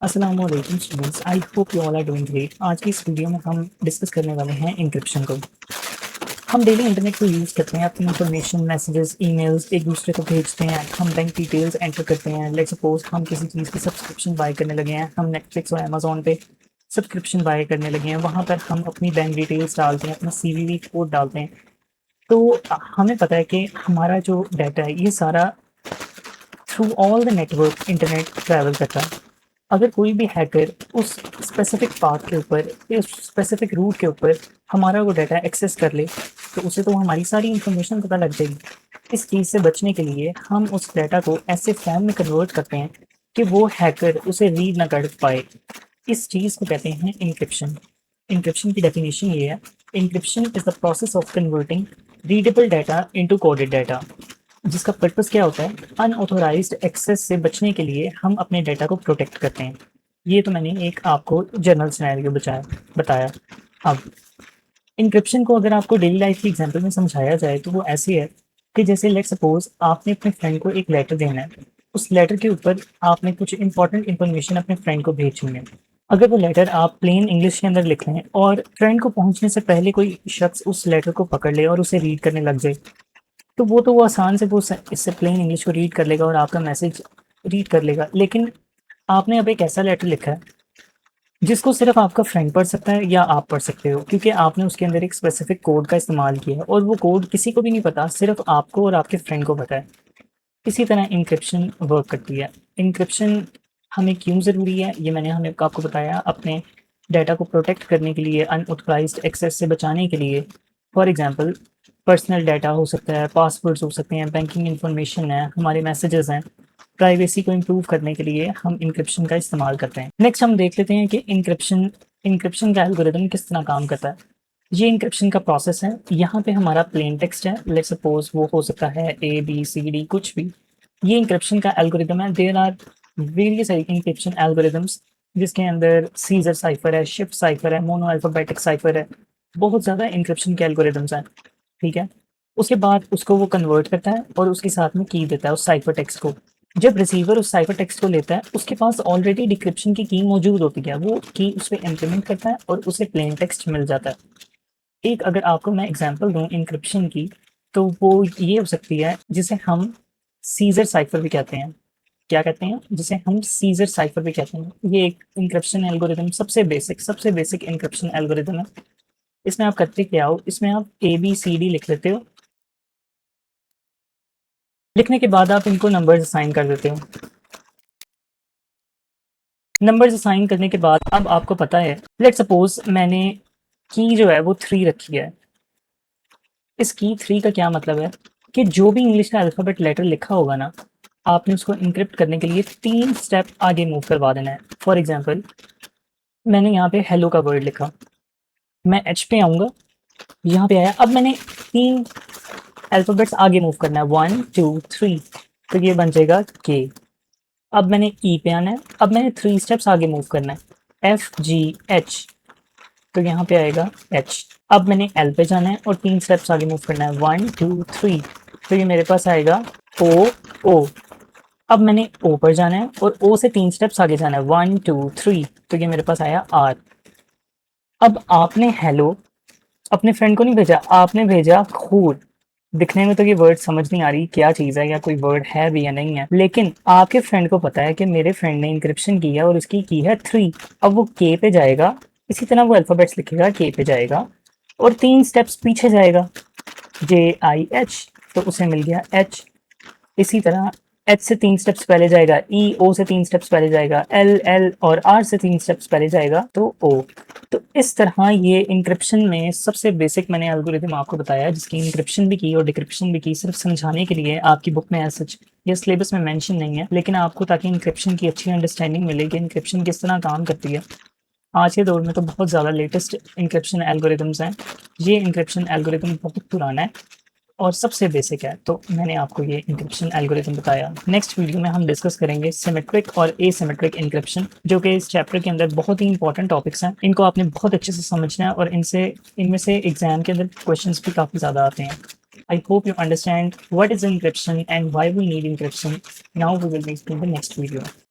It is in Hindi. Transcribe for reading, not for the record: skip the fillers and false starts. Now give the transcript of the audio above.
अस्सलाम वालेकुम students, I hope you all are doing great. आज की इस वीडियो में हम डिस्कस करने वाले हैं इंक्रिप्शन को। हम डेली इंटरनेट को यूज़ करते हैं, अपनी इंफॉर्मेशन, मैसेजेस, ईमेल्स एक दूसरे को भेजते हैं। हम बैंक डिटेल्स एंटर करते हैं। लेट्स सपोज हम किसी चीज़ की सब्सक्रिप्शन बाय करने लगे हैं, हम नेटफ्लिक्स और अमेजोन पे सब्सक्रिप्शन बाय करने लगे हैं। वहाँ पर हम अपनी बैंक डिटेल्स डालते हैं, अपना सीवीवी कोड डालते हैं। तो हमें पता है कि हमारा जो डाटा है ये सारा through all the network internet travel करता है। अगर कोई भी हैकर उस स्पेसिफिक पाथ के ऊपर, उस स्पेसिफिक रूट के ऊपर हमारा वो डाटा एक्सेस कर ले, तो उसे तो हमारी सारी इंफॉर्मेशन पता लग जाएगी। इस चीज़ से बचने के लिए हम उस डाटा को ऐसे फॉर्म में कन्वर्ट करते हैं कि वो हैकर उसे रीड ना कर पाए। इस चीज़ को कहते हैं इंक्रिप्शन। इंक्रिप्शन की डेफिनेशन ये है: encryption is the process of converting readable data into coded data. जिसका पर्पस क्या होता है, अनऑथोराइज्ड एक्सेस से बचने के लिए हम अपने डाटा को प्रोटेक्ट करते हैं। ये तो मैंने एक आपको जनरल सिनेरियो बताया। अब इंक्रिप्शन को अगर आपको डेली लाइफ की एग्जांपल में समझाया जाए तो वो ऐसी है कि जैसे लेट सपोज आपने अपने फ्रेंड को एक लेटर देना है। उस लेटर के ऊपर आपने कुछ इंपॉर्टेंट इन्फॉर्मेशन अपने फ्रेंड को भेजनी है। अगर वो लेटर आप प्लेन इंग्लिश के अंदर लिख लें और फ्रेंड को पहुंचने से पहले कोई शख्स उस लेटर को पकड़ ले और उसे रीड करने लग जाए, तो वो आसान से वो इससे प्लेन इंग्लिश को रीड कर लेगा और आपका मैसेज रीड कर लेगा। लेकिन आपने अब एक ऐसा लेटर लिखा है जिसको सिर्फ आपका फ्रेंड पढ़ सकता है या आप पढ़ सकते हो, क्योंकि आपने उसके अंदर एक स्पेसिफिक कोड का इस्तेमाल किया है और वो कोड किसी को भी नहीं पता, सिर्फ आपको और आपके फ्रेंड को पता है। इसी तरह इंक्रिप्शन वर्क करती है। इंक्रिप्शन हमें क्यों ज़रूरी है ये मैंने हमें आपको बताया, अपने डाटा को प्रोटेक्ट करने के लिए, अनऑथराइज्ड एक्सेस से बचाने के लिए। फॉर एग्जांपल पर्सनल डाटा हो सकता है, पासवर्ड्स हो सकते हैं, बैंकिंग इंफॉर्मेशन है, हमारे मैसेजेस हैं। प्राइवेसी को इम्प्रूव करने के लिए हम इंक्रिप्शन का इस्तेमाल करते हैं। नेक्स्ट हम देख लेते हैं कि इंक्रिप्शन का एल्गोरिदम किस तरह काम करता है। ये इंक्रिप्शन का प्रोसेस है। यहाँ पे हमारा प्लेन टेक्स्ट है, लेट्स सपोज वो हो सकता है ABCD कुछ भी। ये इंक्रिप्शन का एल्गोरिदम है। There are various encryption algorithms जिसके अंदर सीजर साइफर है, शिफ्ट साइफर है, मोनो अल्फाबेटिक साइफर है। बहुत ज़्यादा इंक्रिप्शन के एल्गोरिदम्स हैं। ठीक है, उसके बाद उसको वो कन्वर्ट करता है और उसके साथ में की देता है उस साइफर टेक्स्ट को। जब रिसीवर उस साइफर टेक्स्ट को लेता है उसके पास ऑलरेडी डिक्रिप्शन की मौजूद होती है। वो की उस पर इम्प्लीमेंट करता है और उसे प्लेन टेक्स्ट मिल जाता है। एक अगर आपको मैं एग्जांपल दूं इंक्रिप्शन की, तो वो ये हो सकती है जिसे हम सीजर साइफर भी कहते हैं। क्या कहते हैं? जिसे हम सीजर साइफर भी कहते हैं। ये एक इंक्रिप्शन एल्गोरिदम, सबसे बेसिक इंक्रिप्शन एल्गोरिदम है। इसमें आप करते क्या हो, इसमें आप ABCD लिख लेते हो। लिखने के बाद आप इनको नंबर्स असाइन कर देते हो। नंबर्स असाइन करने के बाद अब आपको पता है, लेट सपोज मैंने की जो है वो 3 रखी है। इस की 3 का क्या मतलब है कि जो भी इंग्लिश का अल्फ़ाबेट लेटर लिखा होगा ना, आपने उसको एन्क्रिप्ट करने के लिए 3 स्टेप आगे मूव करवा देना है। फॉर एग्ज़ाम्पल मैंने यहाँ पे हेलो का वर्ड लिखा, मैं H पे आऊँगा, यहाँ पे आया, अब मैंने 3 अल्फ़ाबेट्स आगे मूव करना है, 1 2 3, तो ये बन जाएगा K। अब मैंने E पे आना है, अब मैंने 3 स्टेप्स आगे मूव करना है, FGH, तो यहाँ पे आएगा H। अब मैंने L पे जाना है और 3 स्टेप्स आगे मूव करना है, 1 2 3, तो ये मेरे पास आएगा O। अब मैंने O पर जाना है और O से 3 स्टेप्स आगे जाना है, 1 2 3, तो ये मेरे पास आया R। अब आपने हेलो अपने फ्रेंड को नहीं भेजा, आपने भेजा खून। दिखने में तो ये वर्ड समझ नहीं आ रही क्या चीज़ है या कोई वर्ड है भी या नहीं है, लेकिन आपके फ्रेंड को पता है कि मेरे फ्रेंड ने इंक्रिप्शन किया और उसकी की है 3। अब वो K पे जाएगा, इसी तरह वो अल्फ़ाबेट्स लिखेगा, K पे जाएगा और 3 स्टेप्स पीछे जाएगा, JIH, तो उसे मिल गया H। इसी तरह H से 3 स्टेप्स पहले जाएगा O से 3 स्टेप्स पहले जाएगा L और R से 3 स्टेप्स पहले जाएगा तो O। तो इस तरह ये इंक्रिप्शन में सबसे बेसिक मैंने एल्गोरिथम आपको बताया, जिसकी इंक्रिप्शन भी की और डिक्रिप्शन भी की, सिर्फ समझाने के लिए। आपकी बुक में एज सच ये सिलेबस में मेंशन नहीं है, लेकिन आपको ताकि इंक्रिप्शन की अच्छी अंडरस्टैंडिंग मिले कि इंक्रिप्शन किस तरह काम करती है। आज के दौर में तो बहुत ज़्यादा लेटेस्ट इंक्रिप्शन एल्गोरिदम्स हैं। ये इंक्रिप्शन एल्गोरिदम बहुत पुराना है और सबसे बेसिक है, तो मैंने आपको ये इंक्रिप्शन एल्गोरिथम बताया। नेक्स्ट वीडियो में हम डिस्कस करेंगे सिमेट्रिक और एसिमेट्रिक इंक्रिप्शन, जो कि इस चैप्टर के अंदर बहुत ही इंपॉर्टेंट टॉपिक्स हैं। इनको आपने बहुत अच्छे से समझना है और इनमें से एग्जाम के अंदर क्वेश्चंस भी काफ़ी ज़्यादा आते हैं। I hope you understand what is encryption and why we need encryption. Now we will meet in the next video.